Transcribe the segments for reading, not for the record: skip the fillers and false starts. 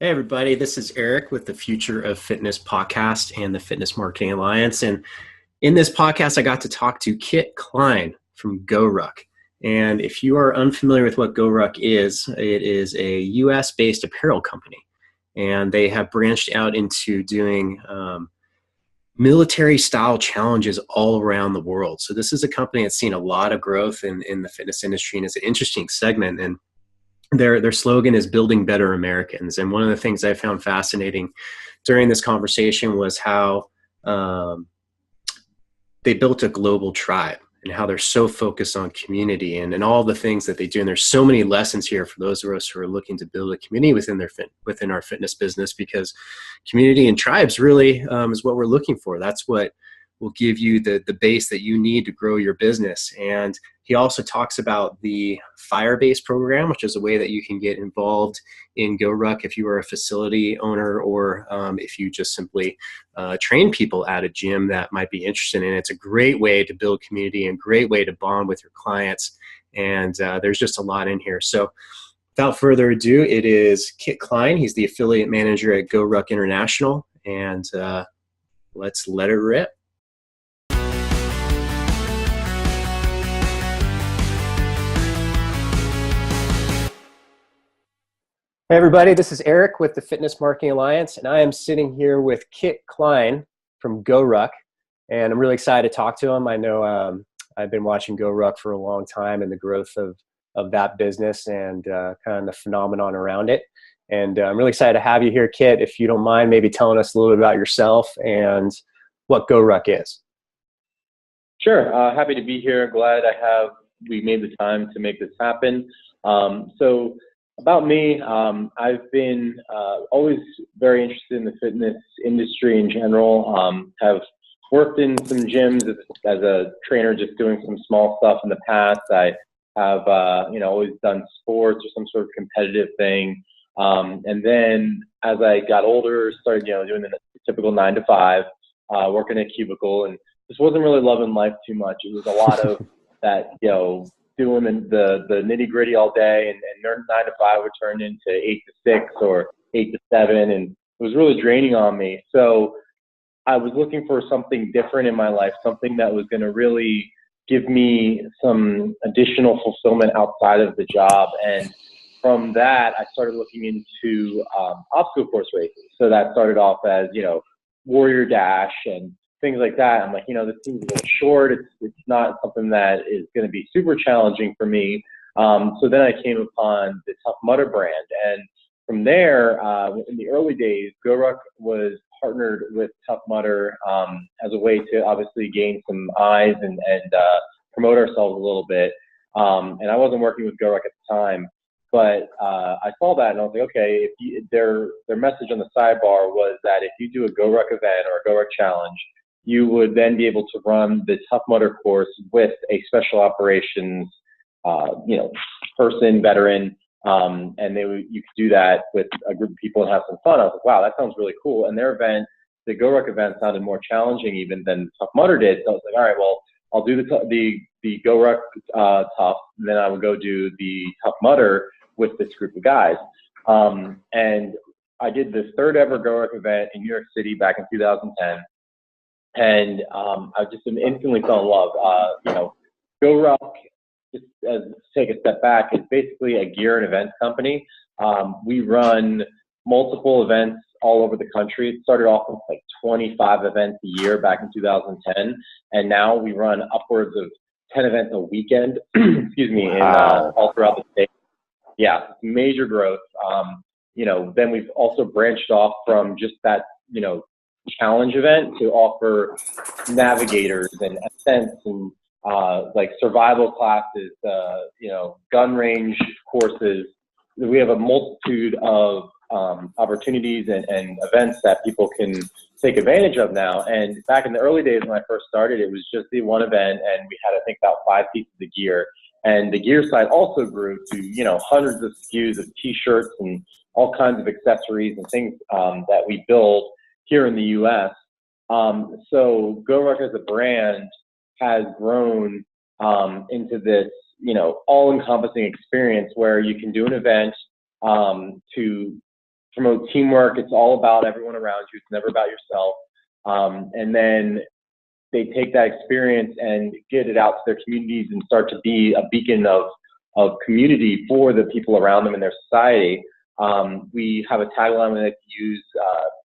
Hey, everybody, this is Eric with the Future of Fitness podcast and the Fitness Marketing Alliance. And in this podcast, I got to talk to Kit Klein from GoRuck. And if you are unfamiliar with what GoRuck is, it is a US based apparel company. And they have branched out into doing military style challenges all around the world. So this is a company that's seen a lot of growth in the fitness industry, and it's an interesting segment. And their slogan is building better Americans. And one of the things I found fascinating during this conversation was how they built a global tribe and how they're so focused on community and all the things that they do. And there's so many lessons here for those of us who are looking to build a community within our fitness business, because community and tribes really is what we're looking for. That's what will give you the base that you need to grow your business. And he also talks about the Firebase program, which is a way that you can get involved in GoRuck if you are a facility owner, or if you just simply train people at a gym that might be interested in it. It's a great way to build community and great way to bond with your clients. And there's just a lot in here. So without further ado, it is Kit Klein. He's the affiliate manager at GoRuck International. And let's let it rip. Hey everybody, this is Eric with the Fitness Marketing Alliance, and I am sitting here with Kit Klein from GoRuck, and I'm really excited to talk to him. I know I've been watching GoRuck for a long time and the growth of that business and kind of the phenomenon around it. And I'm really excited to have you here, Kit. If you don't mind maybe telling us a little bit about yourself and what GoRuck is. Sure. Happy to be here. Glad we made the time to make this happen. So about me, I've been always very interested in the fitness industry in general. Have worked in some gyms as a trainer, just doing some small stuff in the past. I have always done sports or some sort of competitive thing. And then as I got older, started doing the typical 9 to 5, working a cubicle, and just wasn't really loving life too much. It was a lot of that, doing the nitty gritty all day, and 9 to 5 would turn into 8 to 6 or 8 to 7, and it was really draining on me. So I was looking for something different in my life, something that was going to really give me some additional fulfillment outside of the job. And from that, I started looking into obstacle course races. So that started off as, Warrior Dash and things like that. I'm like, this seems a little short. It's not something that is going to be super challenging for me. So then I came upon the Tough Mudder brand. And from there, in the early days, GoRuck was partnered with Tough Mudder as a way to obviously gain some eyes and promote ourselves a little bit. And I wasn't working with GoRuck at the time, but I saw that and I was like, okay, their message on the sidebar was that if you do a GoRuck event or a GoRuck challenge, you would then be able to run the Tough Mudder course with a special operations, person, veteran, and you could do that with a group of people and have some fun. I was like, wow, that sounds really cool. And their event, the GoRuck event, sounded more challenging even than Tough Mudder did. So I was like, all right, well, I'll do the GoRuck Tough, and then I would go do the Tough Mudder with this group of guys. And I did this third ever GoRuck event in New York City back in 2010. And I just instantly fell in love. GoRuck, just to take a step back, is basically a gear and events company. We run multiple events all over the country. It started off with like 25 events a year back in 2010, and now we run upwards of 10 events a weekend. Excuse me, Wow. all throughout the state. Yeah, major growth. Then we've also branched off from just that, challenge event to offer navigators and ascents and like survival classes, gun range courses. We have a multitude of opportunities and events that people can take advantage of now. And back in the early days when I first started, it was just the one event, and we had, I think, about 5 pieces of gear. And the gear side also grew to, hundreds of SKUs of T-shirts and all kinds of accessories and things that we build here in the U.S. So GoRuck as a brand has grown into this, all-encompassing experience where you can do an event to promote teamwork. It's all about everyone around you. It's never about yourself. And then they take that experience and get it out to their communities and start to be a beacon of community for the people around them in their society. We have a tagline that we use,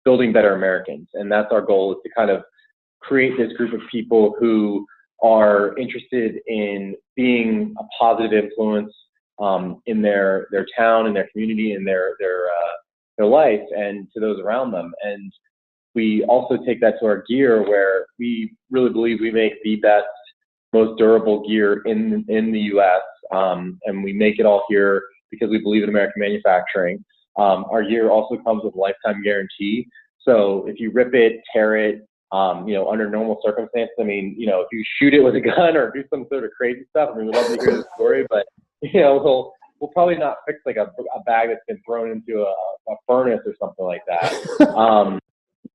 building better Americans. And that's our goal, is to kind of create this group of people who are interested in being a positive influence in their town, in their community, in their life, and to those around them. And we also take that to our gear, where we really believe we make the best, most durable gear in the U.S. And we make it all here because we believe in American manufacturing. Our gear also comes with a lifetime guarantee. So if you rip it, tear it, under normal circumstances, I mean, if you shoot it with a gun or do some sort of crazy stuff, I mean, we'd love to hear the story, but, we'll probably not fix like a bag that's been thrown into a furnace or something like that.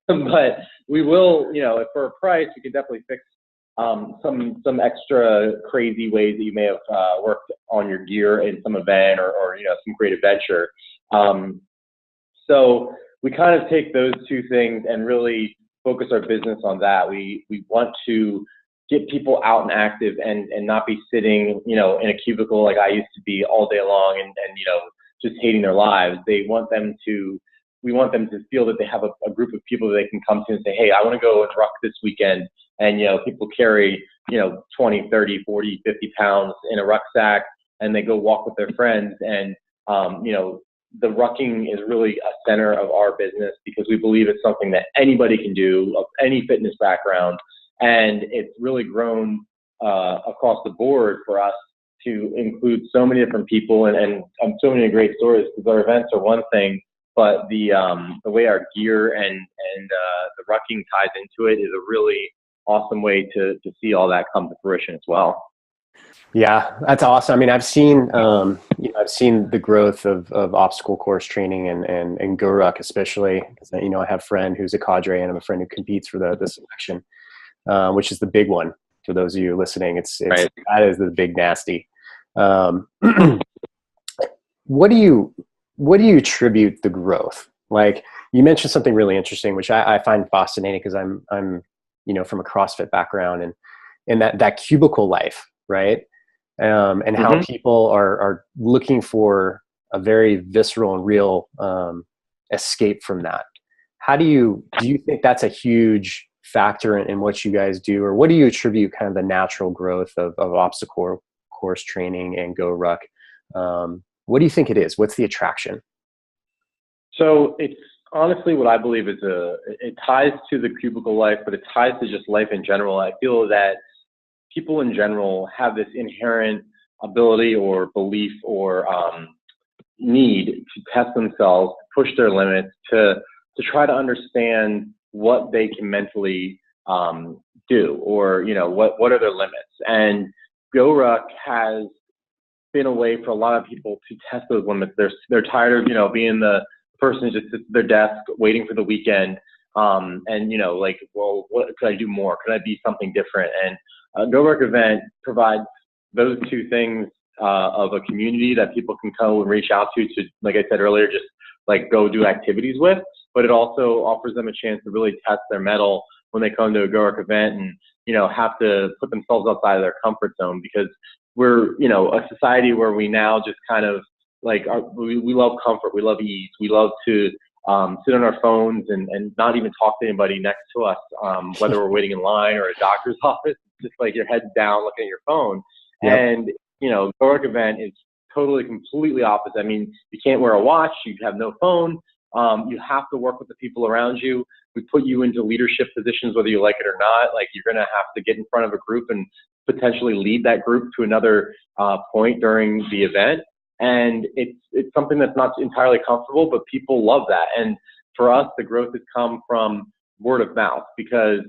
But we will, if for a price, we can definitely fix some extra crazy ways that you may have worked on your gear in some event or some great adventure. So we kind of take those two things and really focus our business on that. We want to get people out and active and not be sitting, in a cubicle like I used to be all day long and just hating their lives. We want them to feel that they have a group of people that they can come to and say, hey, I want to go and ruck this weekend. And, people carry, 20, 30, 40, 50 pounds in a rucksack, and they go walk with their friends. And, the rucking is really a center of our business because we believe it's something that anybody can do of any fitness background. And it's really grown across the board for us to include so many different people and so many great stories, because our events are one thing, but the way our gear and the rucking ties into it is a really awesome way to see all that come to fruition as well. Yeah, that's awesome. I mean, I've seen the growth of obstacle course training and GoRuck, especially because, I have a friend who's a cadre and I have a friend who competes for the selection, which is the big one for those of you listening. It's right. That is the big nasty. What do you attribute the growth? Like, you mentioned something really interesting, which I find fascinating because I'm from a CrossFit background and that cubicle life, right? And how people are looking for a very visceral and real escape from that. Do you think that's a huge factor in what you guys do, or what do you attribute kind of the natural growth of obstacle course training and GoRuck? What do you think it is? What's the attraction? So it's honestly what I believe is it ties to the cubicle life, but it ties to just life in general. I feel that people in general have this inherent ability or belief or need to test themselves, push their limits, to try to understand what they can mentally do, or what are their limits. And GoRuck has been a way for a lot of people to test those limits. They're tired of being the person who just sits at their desk waiting for the weekend, and well, what could I do more? Could I be something different? And a GoRuck event provides those two things of a community that people can go and reach out to, like I said earlier, just like go do activities with, but it also offers them a chance to really test their mettle when they come to a GoRuck event and, have to put themselves outside of their comfort zone, because we're, a society where we now just kind of we love comfort. We love ease. We love to sit on our phones and not even talk to anybody next to us, whether we're waiting in line or a doctor's office. Just like your head's down looking at your phone. Yep. And, GoRuck event is totally, completely opposite. I mean, you can't wear a watch. You have no phone. You have to work with the people around you. We put you into leadership positions, whether you like it or not. Like, you're going to have to get in front of a group and potentially lead that group to another point during the event. And it's something that's not entirely comfortable, but people love that. And for us, the growth has come from word of mouth, because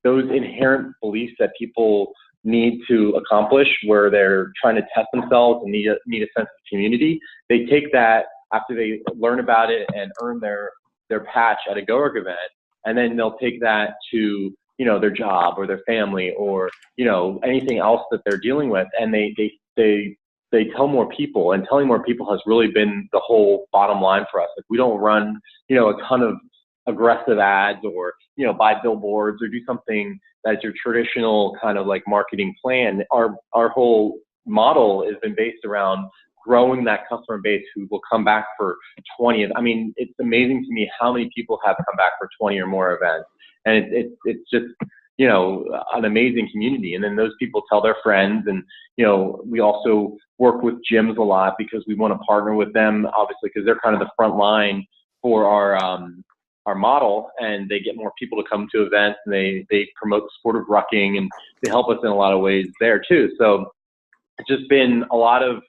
those inherent beliefs that people need to accomplish, where they're trying to test themselves and need a sense of community, they take that after they learn about it and earn their patch at a GoRuck event, and then they'll take that to their job or their family or anything else that they're dealing with, and they they tell more people, and telling more people has really been the whole bottom line for us. Like, we don't run, a ton of aggressive ads, or, buy billboards, or do something that's your traditional kind of like marketing plan. Our whole model has been based around growing that customer base who will come back for 20. I mean, it's amazing to me how many people have come back for 20 or more events. And it's just, an amazing community. And then those people tell their friends. And, we also work with gyms a lot because we want to partner with them, obviously, because they're kind of the front line for our model, and they get more people to come to events, and they promote the sport of rucking, and they help us in a lot of ways there too. So it's just been a lot of,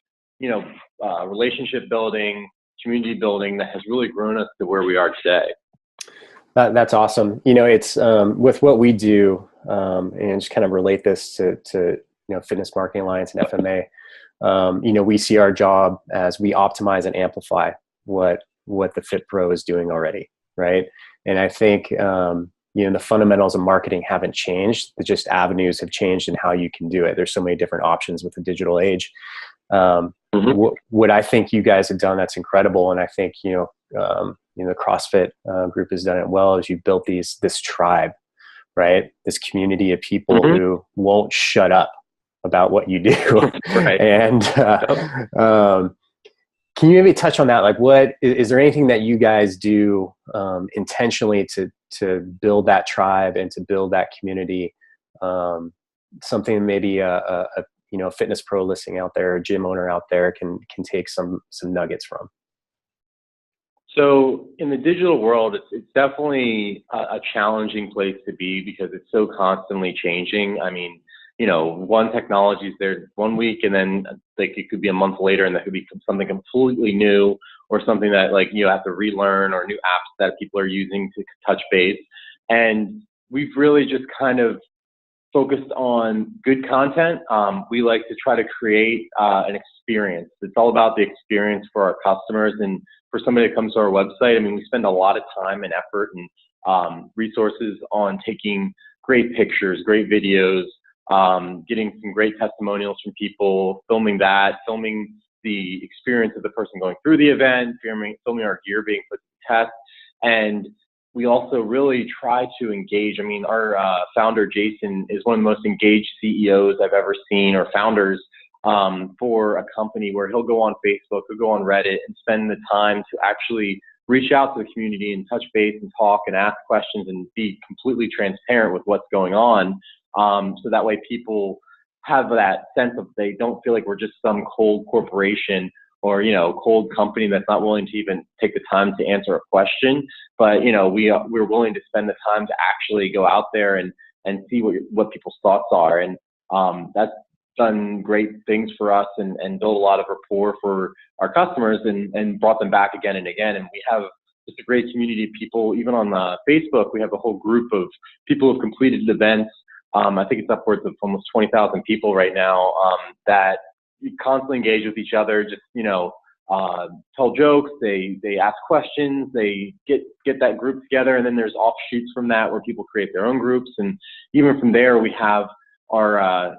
relationship building, community building that has really grown us to where we are today. That's awesome. It's with what we do, and just kind of relate this to Fitness Marketing Alliance and FMA. We see our job as we optimize and amplify what the Fit Pro is doing already, right? And I think the fundamentals of marketing haven't changed. Just avenues have changed in how you can do it. There's so many different options with the digital age. What I think you guys have done that's incredible, and I think the CrossFit group has done it well, is you built this tribe, right? This community of people who won't shut up about what you do. Right. And can you maybe touch on that? Like, what is there anything that you guys do intentionally to build that tribe and to build that community? Something maybe a fitness pro listening out there, a gym owner out there can take some nuggets from. So in the digital world, it's definitely a challenging place to be because it's so constantly changing. I mean, one technology is there one week, and then like it could be a month later, and that could be something completely new, or something that like you have to relearn, or new apps that people are using to touch base. And we've really just kind of focused on good content. We like to try to create an experience. It's all about the experience for our customers, and for somebody that comes to our website. I mean, we spend a lot of time and effort and resources on taking great pictures, great videos, getting some great testimonials from people, filming the experience of the person going through the event, filming our gear being put to the test. And we also really try to engage. I mean, our founder, Jason, is one of the most engaged CEOs I've ever seen, or founders for a company, where he'll go on Facebook, he'll go on Reddit, and spend the time to actually reach out to the community and touch base and talk and ask questions and be completely transparent with what's going on. So that way people have that sense of, they don't feel like we're just some cold corporation or, cold company that's not willing to even take the time to answer a question. But, we're willing to spend the time to actually go out there and see what people's thoughts are. And that's done great things for us, and built a lot of rapport for our customers, and brought them back again and again. And we have just a great community of people. Even on Facebook, we have a whole group of people who've completed events. I think it's upwards of almost 20,000 people right now that constantly engage with each other, just, tell jokes, they ask questions, they get that group together. And then there's offshoots from that where people create their own groups. And even from there, we have our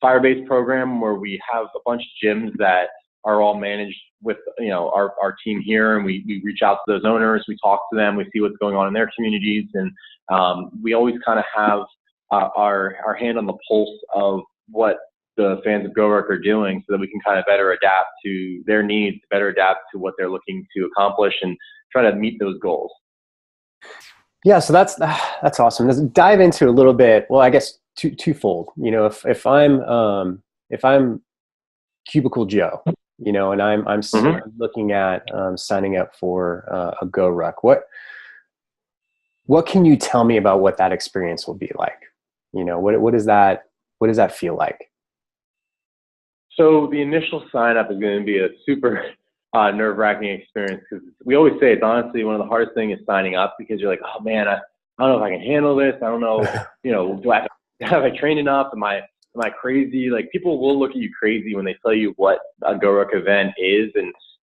Firebase program, where we have a bunch of gyms that are all managed with our team here, and we reach out to those owners, we talk to them, we see what's going on in their communities, and we always kind of have our hand on the pulse of what the fans of GoRuck are doing, so that we can kind of better adapt to their needs, better adapt to what they're looking to accomplish, and try to meet those goals. Yeah, so that's awesome. Let's dive into a little bit. Well, I guess twofold. If I'm Cubicle Joe, and I'm looking at signing up for a GoRuck, what can you tell me about what that experience will be like? What does that feel like? So the initial sign up is going to be a super nerve-wracking experience, because we always say it's honestly one of the hardest things is signing up, because you're like, oh man, I don't know if I can handle this. I don't know, have I trained enough? Am I crazy? Like, people will look at you crazy when they tell you what a GoRuck event is,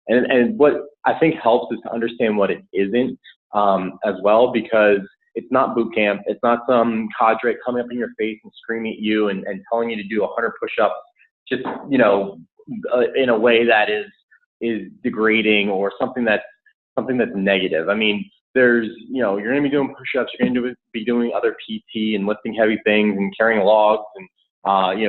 and what I think helps is to understand what it isn't as well, because it's not boot camp. It's not some cadre coming up in your face and screaming at you and telling you to do 100 push-ups just in a way that is degrading or something that's negative. I mean, there's, you're going to be doing push-ups, you're going to be doing other PT and lifting heavy things and carrying logs and,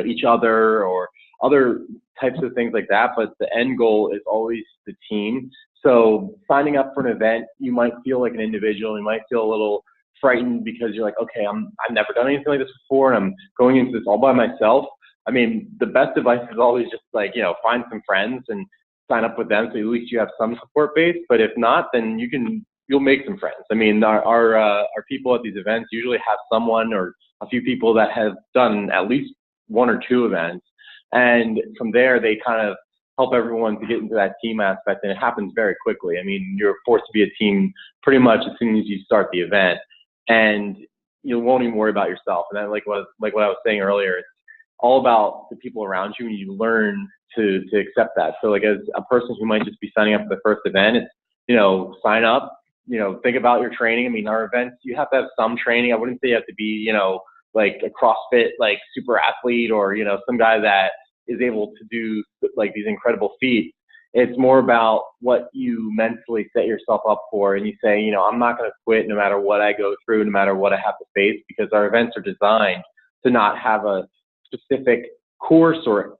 each other or other types of things like that. But the end goal is always the team. So signing up for an event, you might feel like an individual. You might feel a little frightened because you're like, okay, I've never done anything like this before, and I'm going into this all by myself. I mean, the best advice is always just like, find some friends and sign up with them, so at least you have some support base. But if not, then you'll make some friends. I mean, our people at these events usually have someone or a few people that have done at least one or two events, and from there they kind of help everyone to get into that team aspect, and it happens very quickly. I mean, you're forced to be a team pretty much as soon as you start the event, and you won't even worry about yourself. And then, like what I was saying earlier, it's all about the people around you, and you learn to accept that. So like as a person who might just be signing up for the first event, it's, sign up, think about your training. I mean, our events, you have to have some training. I wouldn't say you have to be, like a CrossFit, like super athlete or, some guy that is able to do like these incredible feats. It's more about what you mentally set yourself up for. And you say, I'm not going to quit no matter what I go through, no matter what I have to face, because our events are designed to not have a specific course or,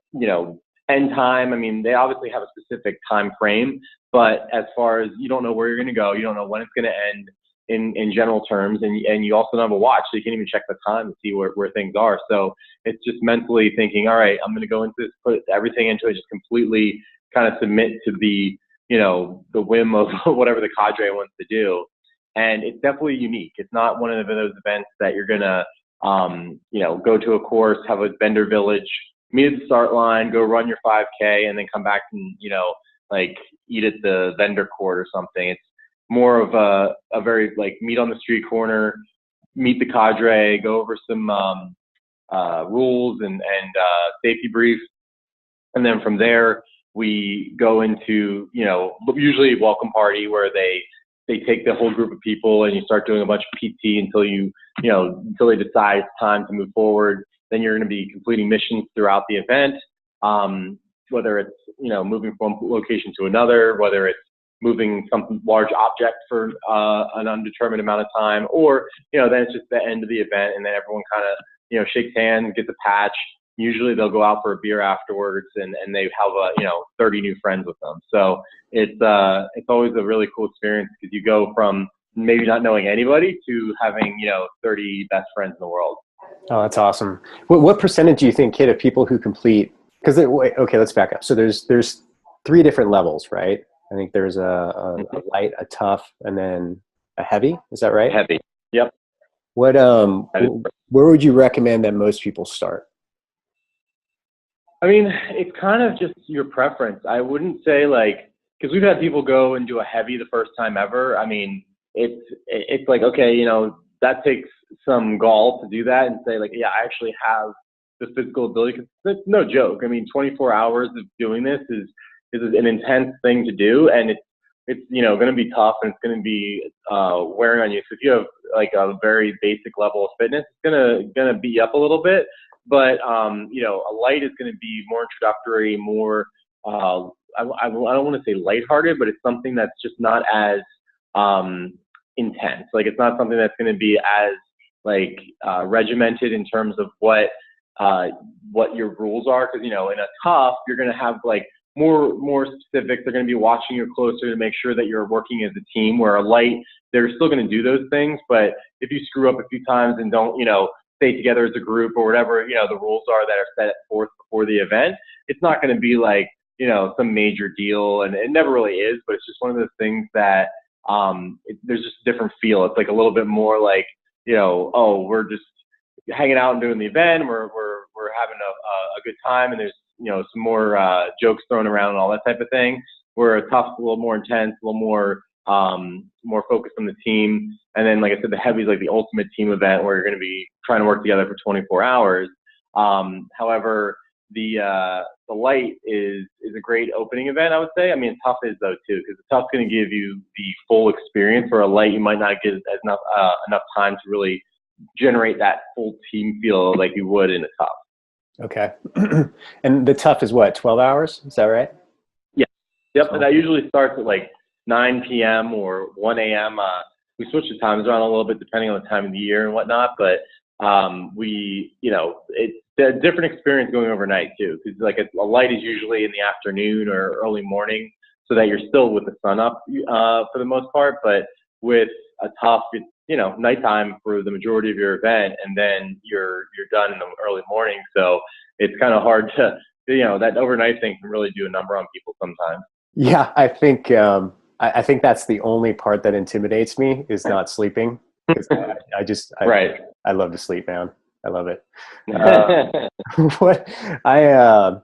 end time. I mean, they obviously have a specific time frame, but as far as you don't know where you're going to go, you don't know when it's going to end in general terms. And you also don't have a watch, so you can't even check the time to see where things are. So it's just mentally thinking, all right, I'm going to go into this, put everything into it, just completely kind of submit to the whim of whatever the cadre wants to do. And it's definitely unique. It's not one of those events that you're going to, go to a course, have a vendor village, meet at the start line, go run your 5K, and then come back and, like eat at the vendor court or something. It's more of a very like meet on the street corner, meet the cadre, go over some rules and safety briefs. And then from there, we go into, usually a welcome party where they take the whole group of people and you start doing a bunch of PT until until they decide it's time to move forward. Then you're going to be completing missions throughout the event, whether it's, moving from one location to another, whether it's moving some large object for an undetermined amount of time, or, then it's just the end of the event and then everyone kind of, shakes hands, gets a patch. Usually they'll go out for a beer afterwards and they have 30 new friends with them. So it's always a really cool experience because you go from maybe not knowing anybody to having, 30 best friends in the world. Oh, that's awesome. What percentage do you think, Kit, of people who complete, because okay, let's back up. So there's 3 different levels, right? I think there's a light, a tough, and then a heavy. Is that right? Heavy. Yep. What where would you recommend that most people start? I mean, it's kind of just your preference. I wouldn't say because we've had people go and do a heavy the first time ever. I mean, it's like, okay, that takes some gall to do that and say like, yeah, I actually have the physical ability. Cause it's no joke. I mean, 24 hours of doing this is an intense thing to do, and it's going to be tough and it's going to be wearing on you. So if you have like a very basic level of fitness, it's gonna beat you up a little bit. But a light is going to be more introductory, more I don't want to say lighthearted, but it's something that's just not as intense. Like it's not something that's going to be as regimented in terms of what your rules are. Because in a tough, you're going to have like more specifics. They're going to be watching you closer to make sure that you're working as a team. Where a light, they're still going to do those things, but if you screw up a few times and don't stay together as a group or whatever the rules are that are set forth before the event, it's not going to be like some major deal, and it never really is. But it's just one of those things that there's just a different feel. It's like a little bit more like oh, we're just hanging out and doing the event. We're having a good time, and there's some more jokes thrown around and all that type of thing. Where a tough, a little more intense, a little more focused on the team. And then, like I said, the heavy is like the ultimate team event where you're going to be trying to work together for 24 hours. However, the light is a great opening event, I would say. I mean, tough is though too, because the tough's going to give you the full experience. For a light, you might not get enough time to really generate that full team feel like you would in a tough. Okay. And the tough is what, 12 hours? Is that right? Yeah. Yep. And 12. that usually starts at like 9 p.m. or 1 a.m. We switch the times around a little bit depending on the time of the year and whatnot, but it's a different experience going overnight too, because like a light is usually in the afternoon or early morning, so that you're still with the sun up for the most part. But with a tough, it's nighttime for the majority of your event, and then you're done in the early morning. So it's kind of hard to that overnight thing can really do a number on people sometimes. Yeah, I think that's the only part that intimidates me is not sleeping. 'Cause I just Right. I love to sleep, man. I love it. Uh, what I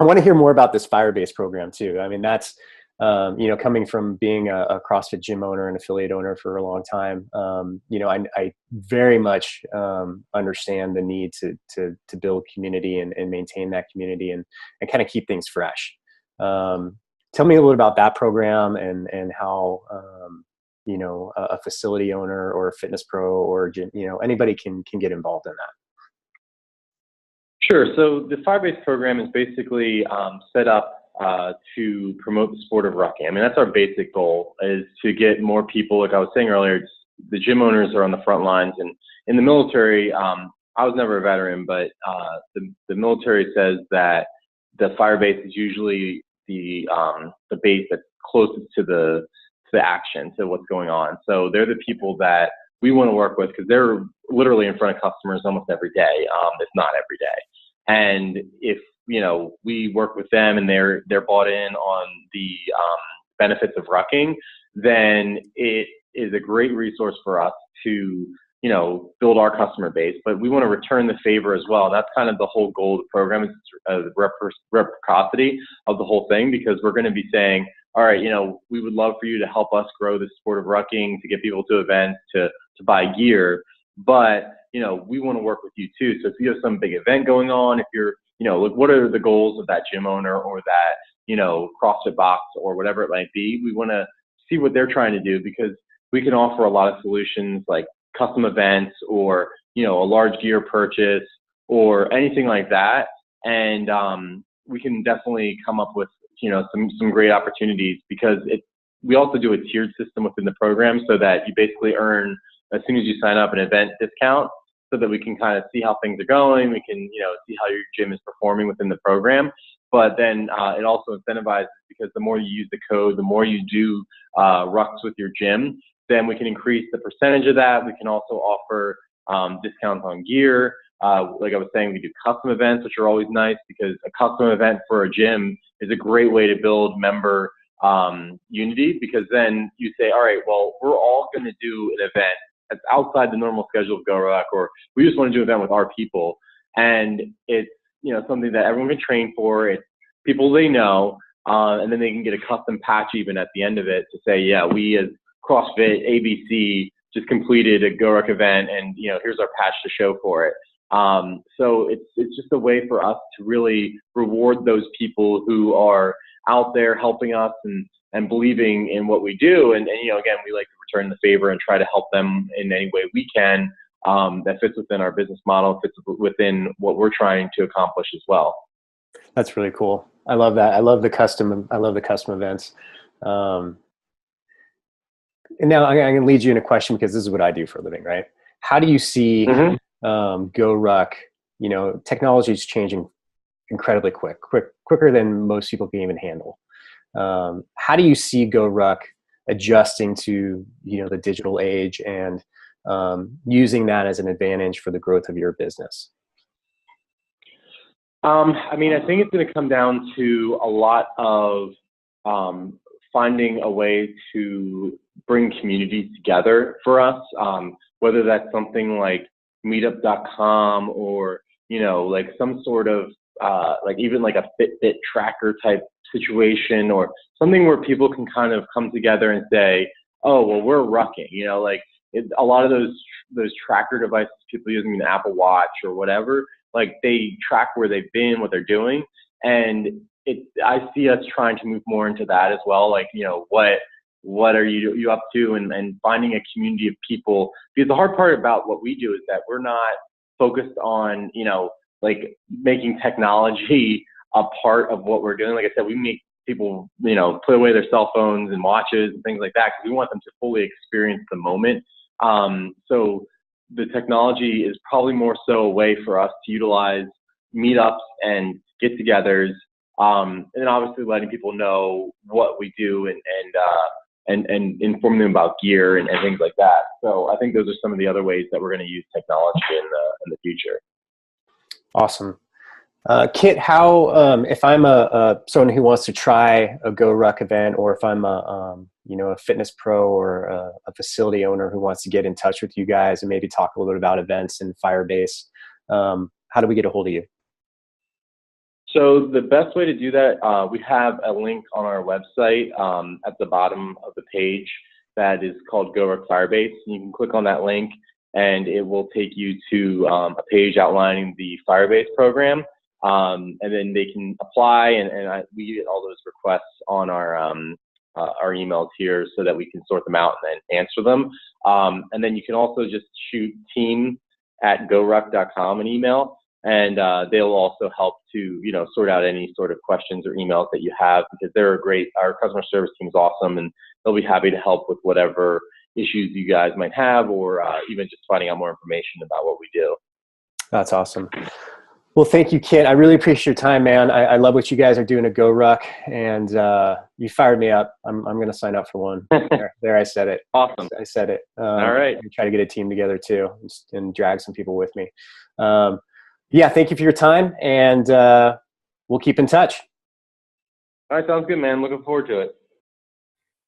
want to hear more about this Firebase program too. I mean, that's coming from being a CrossFit gym owner and affiliate owner for a long time. I very much understand the need to build community and maintain that community and kind of keep things fresh. Um, Tell me a little about that program and how a facility owner or a fitness pro or gym, anybody can get involved in that. Sure. So the Firebase program is basically set up to promote the sport of rucking. I mean, that's our basic goal, is to get more people. Like I was saying earlier, the gym owners are on the front lines, and in the military, I was never a veteran, but the military says that the Firebase is usually the base that's closest to the action, to what's going on. So they're the people that we want to work with, because they're literally in front of customers almost every day, if not every day. And if we work with them and they're bought in on the benefits of rucking, then it is a great resource for us to build our customer base. But we want to return the favor as well. That's kind of the whole goal of the program, is the reciprocity of the whole thing, because we're going to be saying, all right, we would love for you to help us grow the sport of rucking, to get people to events, to buy gear, but we want to work with you too. So if you have some big event going on, if you're like, what are the goals of that gym owner or that CrossFit box or whatever it might be, we want to see what they're trying to do, because we can offer a lot of solutions like custom events or a large gear purchase or anything like that. And we can definitely come up with some great opportunities, because we also do a tiered system within the program, so that you basically earn, as soon as you sign up, an event discount, so that we can kind of see how things are going. We can see how your gym is performing within the program. But then it also incentivizes, because the more you use the code, the more you do rucks with your gym, then we can increase the percentage of that. We can also offer discounts on gear. Like I was saying, we do custom events, which are always nice, because a custom event for a gym is a great way to build member unity, because then you say, all right, well, we're all going to do an event that's outside the normal schedule of GoRuck, or we just want to do an event with our people. And it's something that everyone can train for. It's people they know, and then they can get a custom patch even at the end of it to say, yeah, we as CrossFit ABC just completed a GoRuck event, and here's our patch to show for it. So it's just a way for us to really reward those people who are out there helping us and believing in what we do. And again, we like to return the favor and try to help them in any way we can, that fits within our business model, fits within what we're trying to accomplish as well. That's really cool. I love that. I love the custom events. And now I'm going to lead you in a question, because this is what I do for a living, right? How do you see GoRuck? Technology is changing incredibly quicker than most people can even handle. How do you see GoRuck adjusting to the digital age and using that as an advantage for the growth of your business? I mean, I think it's going to come down to a lot of finding a way to bring communities together for us, whether that's something like meetup.com or, like some sort of like even like a Fitbit tracker type situation, or something where people can kind of come together and say, oh, well, we're rucking, a lot of those tracker devices people using an Apple Watch or whatever, like they track where they've been, what they're doing. And I see us trying to move more into that as well. Like, what are you up to, and finding a community of people, because the hard part about what we do is that we're not focused on, like making technology a part of what we're doing. Like I said, we make people, put away their cell phones and watches and things like that because we want them to fully experience the moment. So the technology is probably more so a way for us to utilize meetups and get-togethers, and then obviously letting people know what we do and inform them about gear and things like that. So I think those are some of the other ways that we're going to use technology in the future. Awesome. Kit, how if I'm someone who wants to try a GoRuck event, or if I'm a fitness pro or a facility owner who wants to get in touch with you guys and maybe talk a little bit about events and Firebase, how do we get a hold of you? So the best way to do that, we have a link on our website at the bottom of the page that is called GoRuck Firebase. You can click on that link and it will take you to a page outlining the Firebase program. And then they can apply, and we get all those requests on our emails here so that we can sort them out and then answer them. And then you can also just shoot team@goruck.com an email, and they'll also help to sort out any sort of questions or emails that you have, because our customer service team is awesome, and they'll be happy to help with whatever issues you guys might have, or even just finding out more information about what we do. That's awesome. Well, thank you, Kit. I really appreciate your time, man. I love what you guys are doing at GoRuck, and you fired me up. I'm going to sign up for one. There, I said it. Awesome. I said it. All right. I'm trying to get a team together too, and drag some people with me. Yeah, thank you for your time, and we'll keep in touch. All right, sounds good, man. Looking forward to it.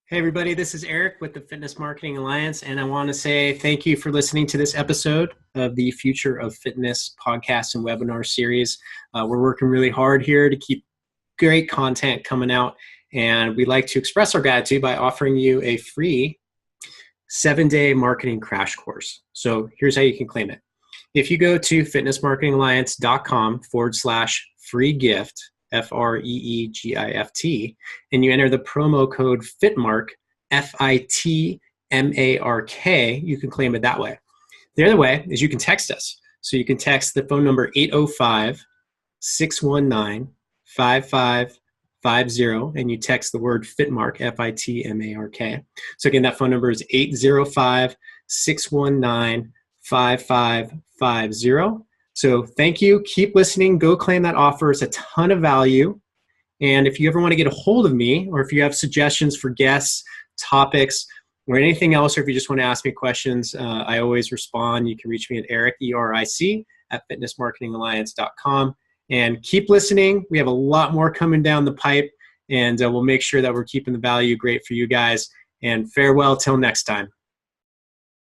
Hey, everybody, this is Eric with the Fitness Marketing Alliance, and I want to say thank you for listening to this episode of the Future of Fitness podcast and webinar series. We're working really hard here to keep great content coming out, and we'd like to express our gratitude by offering you a free 7-day marketing crash course. So here's how you can claim it. If you go to fitnessmarketingalliance.com/free gift, FREEGIFT, and you enter the promo code FITMARK, FITMARK, you can claim it that way. The other way is you can text us. So you can text the phone number 805-619-5550, and you text the word FITMARK, FITMARK. So again, that phone number is 805-619-5550. So thank you. Keep listening. Go claim that offer. It's a ton of value. And if you ever want to get a hold of me, or if you have suggestions for guests, topics, or anything else, or if you just want to ask me questions, I always respond. You can reach me at Eric, ERIC, at fitnessmarketingalliance.com. And keep listening. We have a lot more coming down the pipe, and we'll make sure that we're keeping the value great for you guys. And farewell till next time.